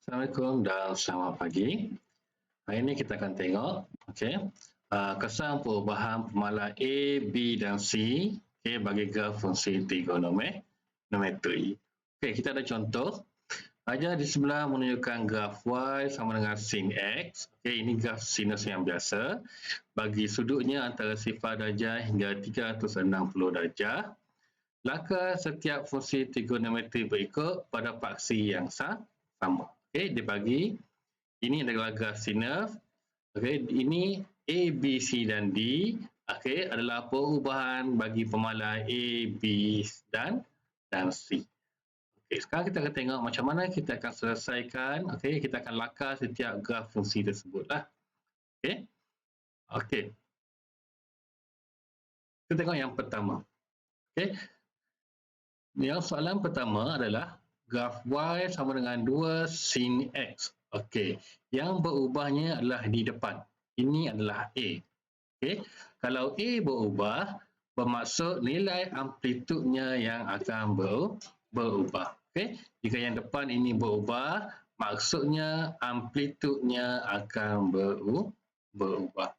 Assalamualaikum dan selamat pagi. Hari ini kita akan tengok kesan perubahan pemalar A, B dan C bagi graf fungsi trigonometri. Kita ada contoh. Ajar di sebelah menunjukkan graf Y sama dengan sin X. Ini graf sinus yang biasa. Bagi sudutnya antara 0 darjah hingga 360 darjah. Laka setiap fungsi trigonometri berikut pada paksi yang sama. Dia bagi ini adalah graf sinus. Ini A, B, C dan D. Adalah perubahan bagi pemalar A, B dan C. Sekarang kita akan tengok macam mana kita akan selesaikan. Kita akan lakar setiap graf fungsi tersebutlah. Kita tengok yang pertama. Yang soalan pertama adalah graf Y sama dengan 2 sin X. Yang berubahnya adalah di depan. Ini adalah A. Kalau A berubah, bermaksud nilai amplitudnya yang akan berubah. Jika yang depan ini berubah, maksudnya amplitudnya akan berubah.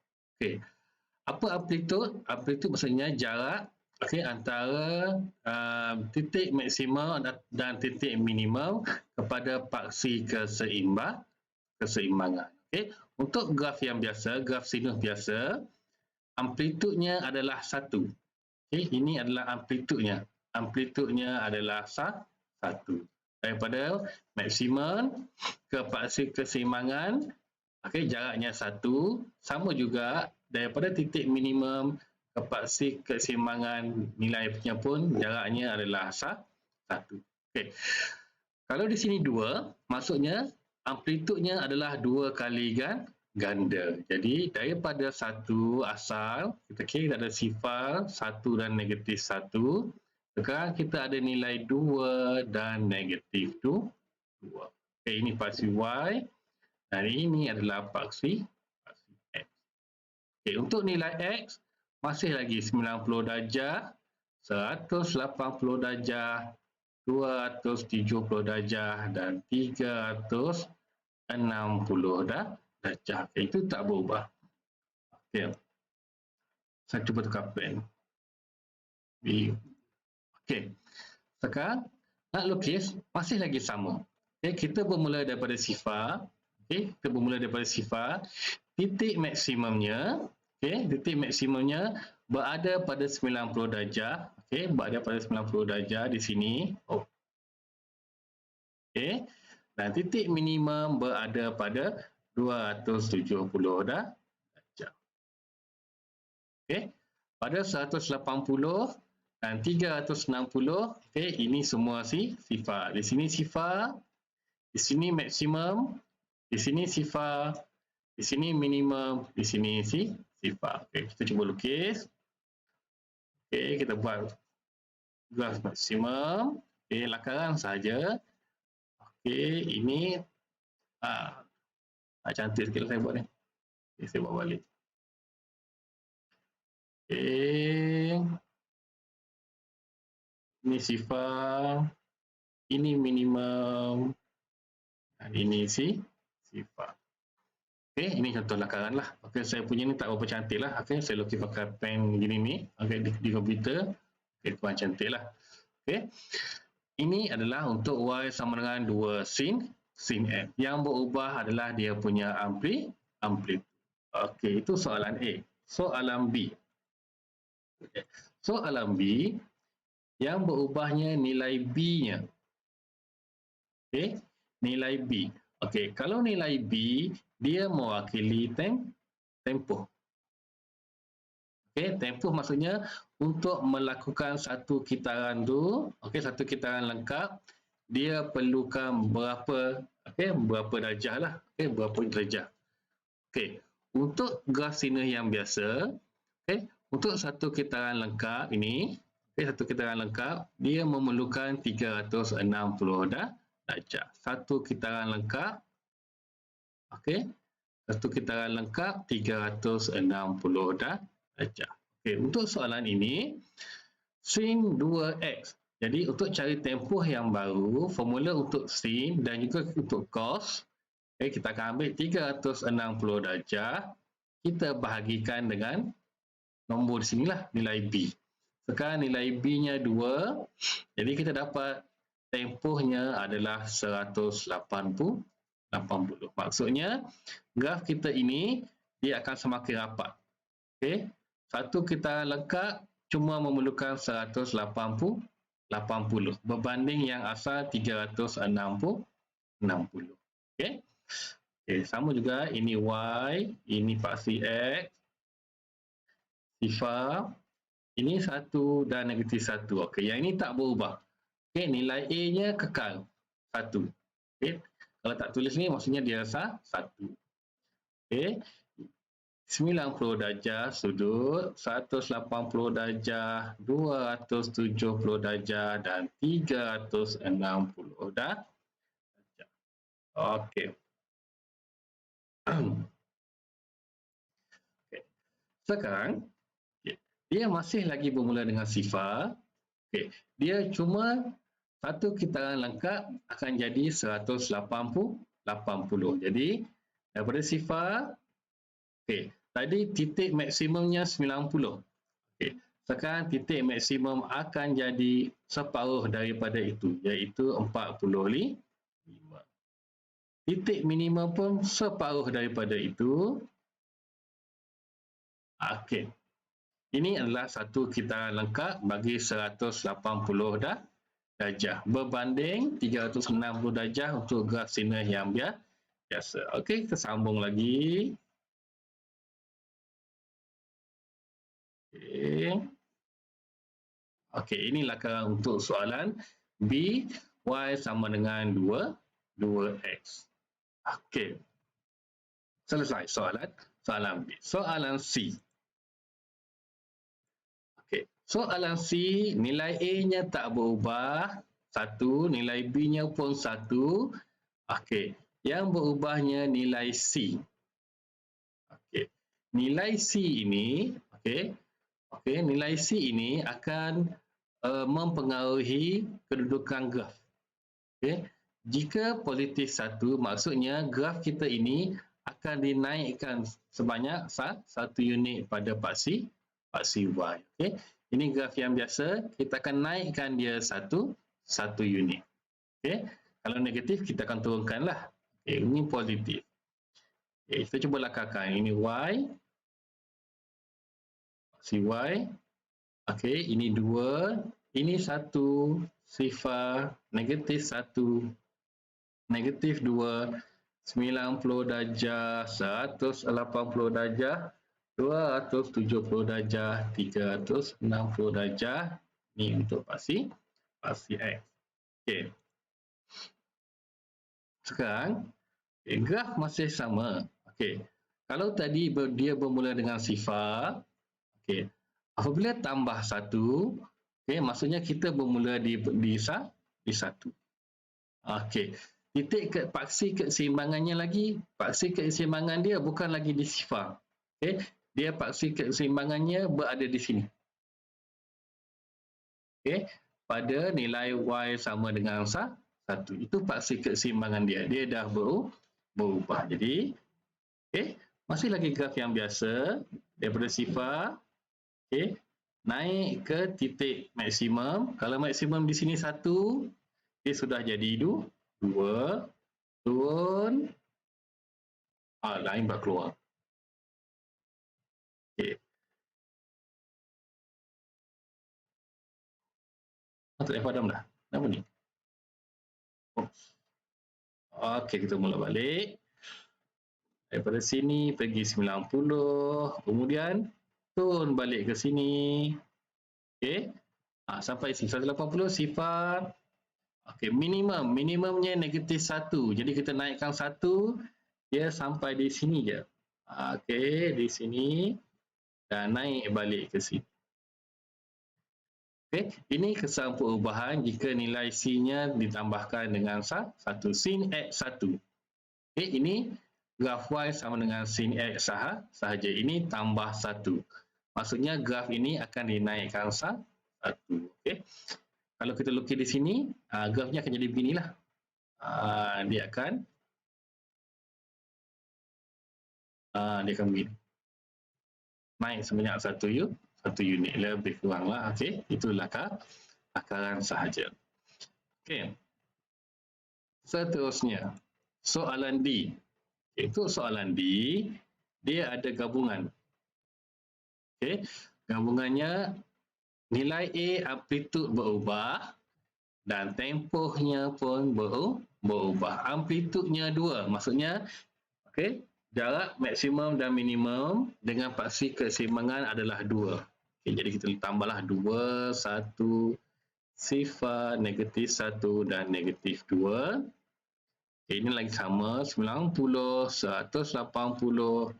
Apa amplitud? Amplitud maksudnya jarak antara titik maksimum dan titik minimum kepada paksi keseimbangan. Untuk graf yang biasa, graf sinus biasa, amplitudnya adalah 1. Ini adalah amplitudnya. Amplitudnya adalah 1. Daripada maksimum ke paksi keseimbangan, jaraknya 1. Sama juga daripada titik minimum ke paksi keseimbangan, nilainya pun jaraknya adalah 1. Kalau di sini 2, maksudnya amplitudnya adalah 2 kali ganda. Jadi daripada 1 asal, kita ada sifar 1 dan negatif 1. Sekarang kita ada nilai 2 dan negatif 2. Ini paksi Y dan ini adalah paksi X. Untuk nilai X, masih lagi 90 darjah, 180 darjah, 270 darjah dan 360 darjah. Itu tak berubah. Saya cuba tukar pen. Sekarang nak lukis masih lagi sama. Kita bermula daripada sifar. Kita bermula daripada sifar. Titik maksimumnya berada pada 90 darjah. Berada pada 90 darjah di sini. Dan titik minimum berada pada 270 darjah. Pada 180 dan 360, ini semua sifar. Di sini sifar, di sini maksimum, di sini sifar, di sini minimum, di sini sifar. Kita cuba lukis. Kita buat graf maksimum. Lakaran saja. Ini cantik sikit saya buat ni. Saya buat balik. Ini sifar, ini minimum, dan ini sifar. Ini contoh lakaran lah. Saya punya ni tak berapa cantik lah. Saya lukis pakai pen gini ni. Di komputer. Kurang cantik lah. Ini adalah untuk Y sama dengan 2 sin X. Yang berubah adalah dia punya amplitude. Itu soalan A. Soalan B. Soalan B, yang berubahnya nilai B-nya. Nilai B. Kalau nilai B, dia mewakili tempoh. Tempoh maksudnya untuk melakukan satu kitaran tu, satu kitaran lengkap, dia perlukan berapa darjah lah. Berapa darjah. Untuk graf sinus yang biasa, untuk satu kitaran lengkap ini, satu kitaran lengkap, dia memerlukan 360 darjah. Satu kitaran lengkap, satu kitaran lengkap 360 darjah. Untuk soalan ini, sin 2x Jadi untuk cari tempoh yang baru, formula untuk sin dan juga untuk cos, kita akan ambil 360 darjah, kita bahagikan dengan nombor di sinilah, nilai B. Sekarang nilai B-nya 2, jadi kita dapat tempohnya adalah 180. Maksudnya, graf kita ini, dia akan semakin rapat. Okay. Satu kita lengkap cuma memerlukan 180 berbanding yang asal 360. Okay. Okay, sama juga ini Y, ini paksi X, sifar, ini 1 dan negatif 1. Okay, yang ini tak berubah. Okay, nilai A-nya kekal 1. Okay. Kalau tak tulis ni maksudnya dia rasa 1. Okay. 90 darjah sudut, 180 darjah, 270 darjah dan 360 darjah. Okey. Okay. Sekarang dia masih lagi bermula dengan sifar. Okay. Dia cuma satu kitaran lengkap akan jadi 180. Jadi daripada sifar, okay, tadi titik maksimumnya 90. Okay. Sekarang titik maksimum akan jadi separuh daripada itu, iaitu 45. Titik minimum pun separuh daripada itu. Okey. Ini adalah satu kitaran lengkap bagi 180 darjah berbanding 360 darjah untuk graf sinus yang biasa. Okey, kita sambung lagi. Okey, inilah untuk soalan B, Y sama dengan 2x. Okey. Selesai soalan B. Soalan C. Okey, soalan C, nilai A-nya tak berubah, 1, nilai B-nya pun 1. Okey, yang berubahnya nilai C. Okey, nilai C ini, nilai C ini akan mempengaruhi kedudukan graf. Okey, jika positif 1, maksudnya graf kita ini akan dinaikkan sebanyak 1 unit pada paksi Y. Okay. Ini graf yang biasa, kita akan naikkan dia 1 unit. Okay. Kalau negatif, kita akan turunkanlah. Okay. Ini positif. Okay. Kita cuba lakarkan. Ini Y. Paksi Y. Okay. Ini 2. Ini 1. Sifar. Negatif 1. Negatif 2. 90 darjah. 180 darjah. 270 darjah, 360 darjah. Ini untuk paksi X. Okey. Sekarang, graf masih sama. Okey. Kalau tadi dia bermula dengan sifar, okey. Apabila tambah 1, okey, maksudnya kita bermula di 1. Okey. Titik paksi keseimbangannya lagi, paksi keseimbangan dia bukan lagi di sifar. Okey. Dia paksi keseimbangannya berada di sini. Okey, pada nilai Y sama dengan 1. Itu paksi keseimbangan dia. Dia dah berubah. Jadi, masih lagi graf yang biasa daripada sifar. Okey, naik ke titik maksimum. Kalau maksimum di sini 1, dia sudah jadi 2. Turun. Lain baru keluar. Okey. Tak boleh padam dah. Kenapa ni? Okey, kita mula balik. Daripada sini pergi 90. Kemudian turun balik ke sini. Okey. Sampai sini 180 sifar. Okey, minimumnya negatif 1. Jadi kita naikkan 1, dia sampai di sini je. Okey, di sini dan naik balik ke sini. Okay. Ini kesan perubahan jika nilai C-nya ditambahkan dengan 1. Sin X 1. Okay. Ini graf Y sama dengan sin X sahaja. Ini tambah 1. Maksudnya graf ini akan dinaikkan 1. Okay. Kalau kita lukis di sini, grafnya akan jadi beginilah. Dia akan begini. Naik sebanyak satu unit, lebih kuranglah. Okey, itulah akaran sahaja. Okey. Seterusnya, soalan D. Itu soalan D, dia ada gabungan. Okey, gabungannya nilai A amplitud berubah dan tempohnya pun berubah. Amplitudnya 2, maksudnya okey, jarak maksimum dan minimum dengan paksi keseimbangan adalah 2. Okay, jadi kita tambahlah 2, 1, sifar, negatif 1 dan negatif 2. Okay, ini lagi sama, 90, 180,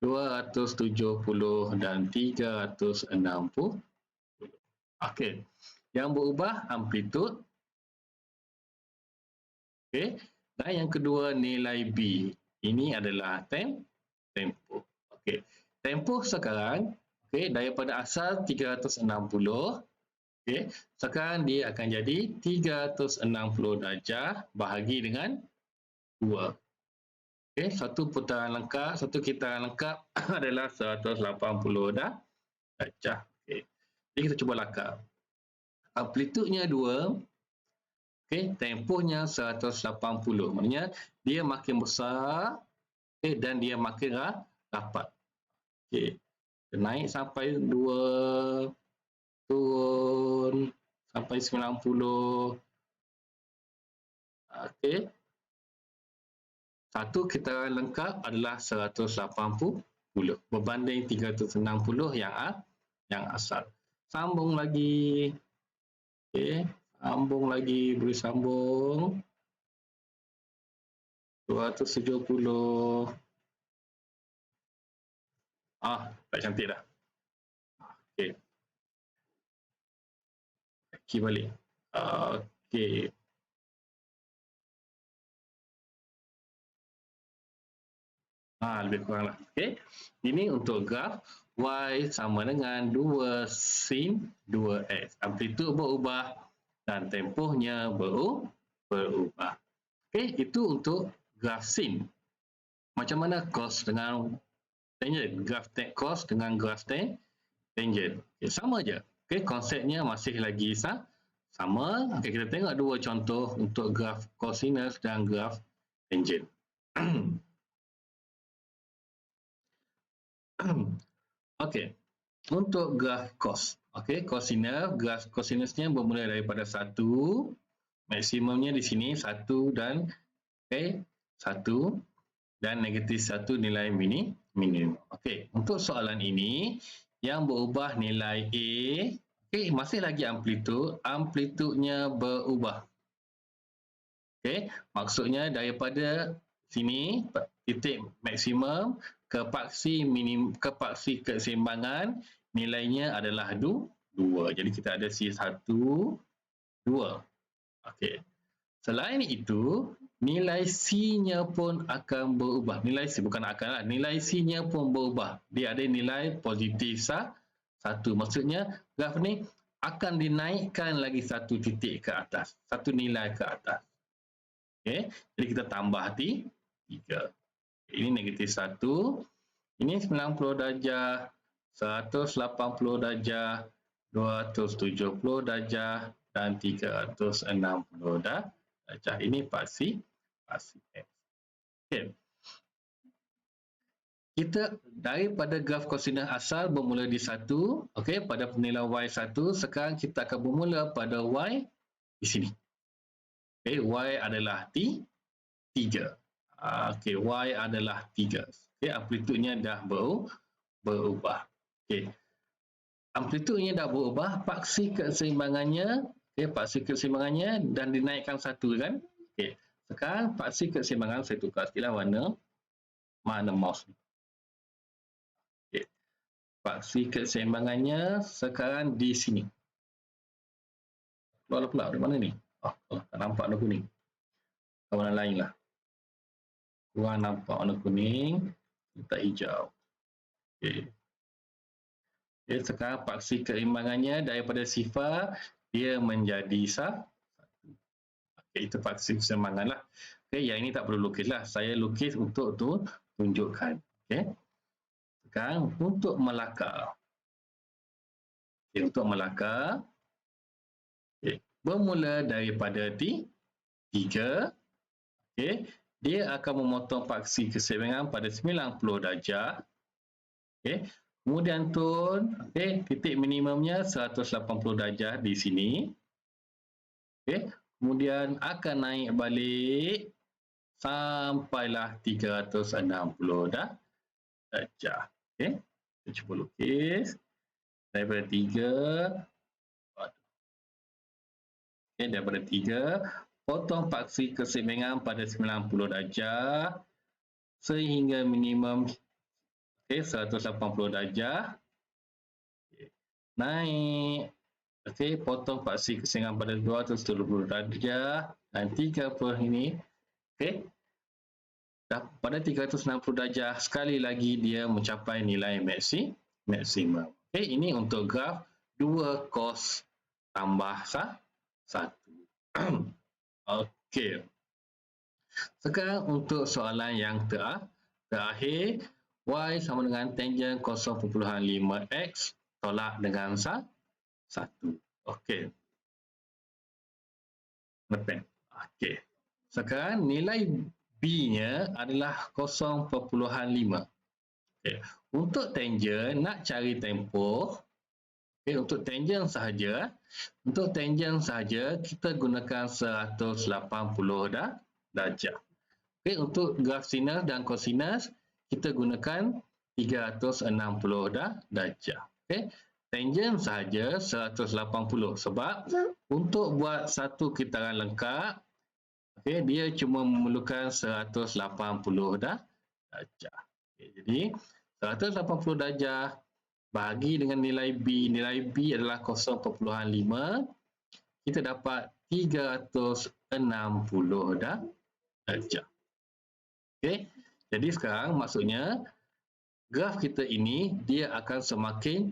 270 dan 360. Okey, yang berubah amplitud. Okey, dan yang kedua nilai B. Ini adalah tempoh. Okey, tempoh sekarang, okey, daripada asal 360, okey, sekarang dia akan jadi 360 darjah bahagi dengan 2. Okey, satu putaran lengkap, satu kitaran lengkap adalah 180 darjah. Okey, jadi kita cuba lakar. Amplitudnya 2, okey, tempohnya 180. Maknanya dia makin besar, okey, dan dia makin rapat. Okey, naik sampai 2, turun sampai 90. Okey. Satu kitaran lengkap adalah 180 berbanding 360 yang asal. Sambung lagi. Okey, sambung lagi, boleh sambung. 270. Tak cantik dah. Okey. Kaki balik. Okey. Lebih kuranglah. Okey. Ini untuk graf Y sama dengan 2 sin 2x. Amplitud berubah dan tempohnya berubah. Okey, itu untuk graf sin. Macam mana cos dengan tangent? Graf cos dengan graf tangent. Okay, sama je. Okay, konsepnya masih lagi sama. Okay, kita tengok dua contoh untuk graf cosinus dan graf tangent. Okey, untuk graf cos. Okey, cosinus, graf cosinusnya bermula daripada 1, maksimumnya di sini 1 dan 1 dan negatif 1 nilai minimum. Okey, untuk soalan ini yang berubah nilai A, okey, masih lagi amplitudnya berubah. Okey, maksudnya daripada sini titik maksimum ke paksi keseimbangan nilainya adalah 2. Jadi kita ada C1, 2. Okey. Selain itu, nilai C-nya pun akan berubah. Nilai C bukan akan lah. Nilai C-nya pun berubah. Dia ada nilai positif 1. Maksudnya graf ni akan dinaikkan lagi satu titik ke atas. Satu nilai ke atas. Okey. Jadi kita tambah 3. Ini negatif 1. Ini 90 darjah, 180 darjah, 270 darjah dan 360 darjah. Ini paksi X. Okay. Kita daripada graf kosinus asal bermula di 1, okey, pada penilaian Y1, sekarang kita akan bermula pada Y di sini. Okey, Y adalah 3. Okey, Y adalah 3. Okey, amplitudnya dah berubah. Okey. Amplitudnya dah berubah, paksi keseimbangannya, okey, paksi keseimbangannya dan dinaikkan 1 kan? Okey. Sekarang paksi keseimbangan saya tukar sikitlah mana mouse ni. Okey. Paksi keseimbangannya sekarang di sini. Keluar pula dari mana ni? Tak nampak warna kuning. Warna lain lah. Kurang nampak warna kuning, letak hijau. Okey. Okay, sekarang paksi keseimbangannya daripada sifar dia menjadi satu. Okay, itu paksi keseimbangan lah. Okay, yang ini tak perlu lukis lah. Saya lukis untuk tunjukkan. Okay. Sekarang untuk melakar. Okay, untuk melakar, okay, bermula daripada 3. Okay, dia akan memotong paksi keseimbangan pada 90 darjah. Okay. Kemudian turun, okay, titik minimumnya 180 darjah di sini. Okay. Kemudian akan naik balik sampailah 360 darjah. Okay. Kita cuba lukis. Daripada 3. Okay, daripada 3. Potong paksi keseimbangan pada 90 darjah. Sehingga minimum, okay, 180 darjah. Okay. Naik. Okay, potong paksi keseimbangan pada 270 darjah. Dan 30 ini. Okay. Pada 360 darjah, sekali lagi dia mencapai nilai maksimum. Okay, ini untuk graf 2 cos tambah 1. Okey. Sekarang untuk soalan yang terakhir, y sama dengan tangent 0.5x tolak dengan 1. Okey. Lepas. Okey. Sekarang nilai b-nya adalah 0.5. Okay. Untuk tangent nak cari tempoh, okay, untuk tangent sahaja, kita gunakan 180 darjah. Okay, untuk graf sinus dan kosinus kita gunakan 360 darjah. Okay. Tangent sahaja 180 sebab untuk buat satu kitaran lengkap, okay, dia cuma memerlukan 180 darjah. Okay, jadi 180 darjah bahagi dengan nilai B. Nilai B adalah 0.5. Kita dapat 360 darjah. Okay. Jadi sekarang maksudnya graf kita ini dia akan semakin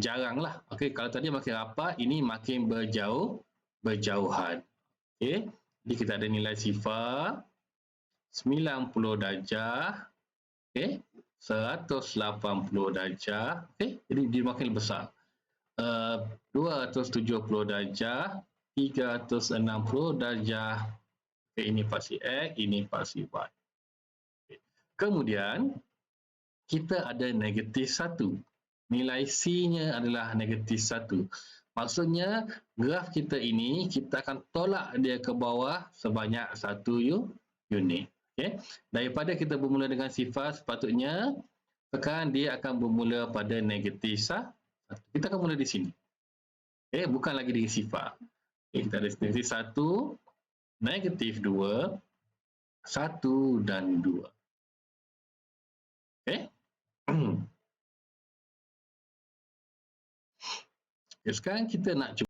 jarang lah. Okay. Kalau tadi makin rapat, ini makin berjauhan. Okay. Jadi kita ada nilai sifar 90 darjah. Okay. 180 darjah. Okay. Jadi dia makin besar. 270 darjah. 360 darjah. Okay. Ini paksi X, ini paksi Y. Okay. Kemudian, kita ada negatif 1. Nilai C-nya adalah negatif 1. Maksudnya, graf kita ini, kita akan tolak dia ke bawah sebanyak 1 unit. Okay. Daripada kita bermula dengan sifar, sepatutnya sekarang dia akan bermula pada negatif 1. Kita akan mula di sini. Okay. Bukan lagi dengan sifar. Okay. Kita ada negatif 1, negatif 2, 1 dan 2. Okay. Okay, sekarang kita nak cuba.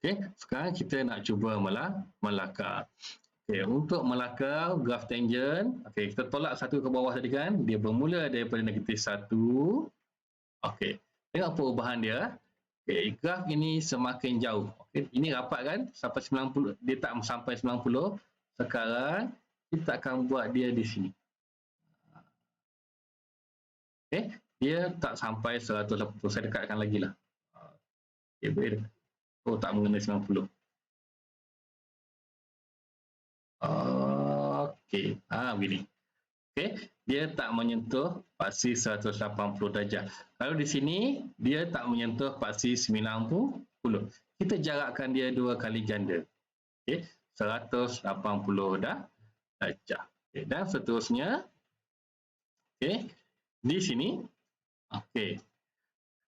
Okay, sekarang kita nak cuba melakar. Okay, untuk melakar graf tangent, okay, kita tolak satu ke bawah tadi kan, dia bermula daripada negatif 1. Okay, tengok perubahan dia. Okay, graf ini semakin jauh. Okay, ini rapat kan, sampai 90, dia tak sampai 90. Sekarang kita akan buat dia di sini. Okay, dia tak sampai 180. Saya dekatkan lagi lah. Okay, boleh. Oh, tak mengenai 90. Okey, begini. Okey, dia tak menyentuh paksi 180 darjah. Lalu di sini dia tak menyentuh paksi 90. Kita jarakkan dia 2 kali ganda. Okey, 180 darjah. Okay, dan seterusnya. Okey, di sini. Okey.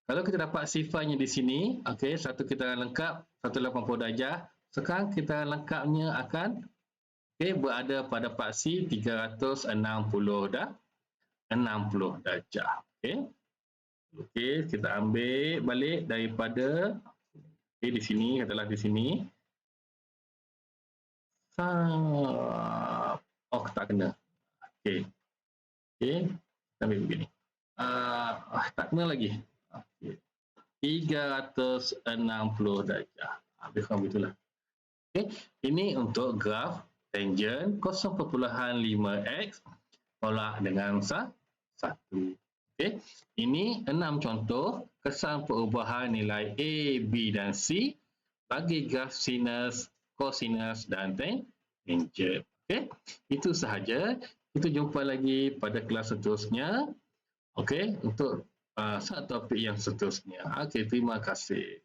Kalau kita dapat sifarnya di sini, okey, satu kitaran lengkap 180 darjah. Sekarang kitaran lengkapnya akan berada pada paksi 360 darjah. Okey, kita ambil balik daripada di sini, katalah di sini. Oh, tak kena. Okey, kita ambil begini. Tak kena lagi. 360 darjah. Lebih kurang begitulah. Okay. Ini untuk graf tangent 0.5x tolak dengan 1. Okay. Ini 6 contoh kesan perubahan nilai A, B dan C bagi graf sinus, kosinus dan tangent. Okay. Itu sahaja. Kita jumpa lagi pada kelas seterusnya. Okay. Untuk topik yang seterusnya. Okay. Terima kasih.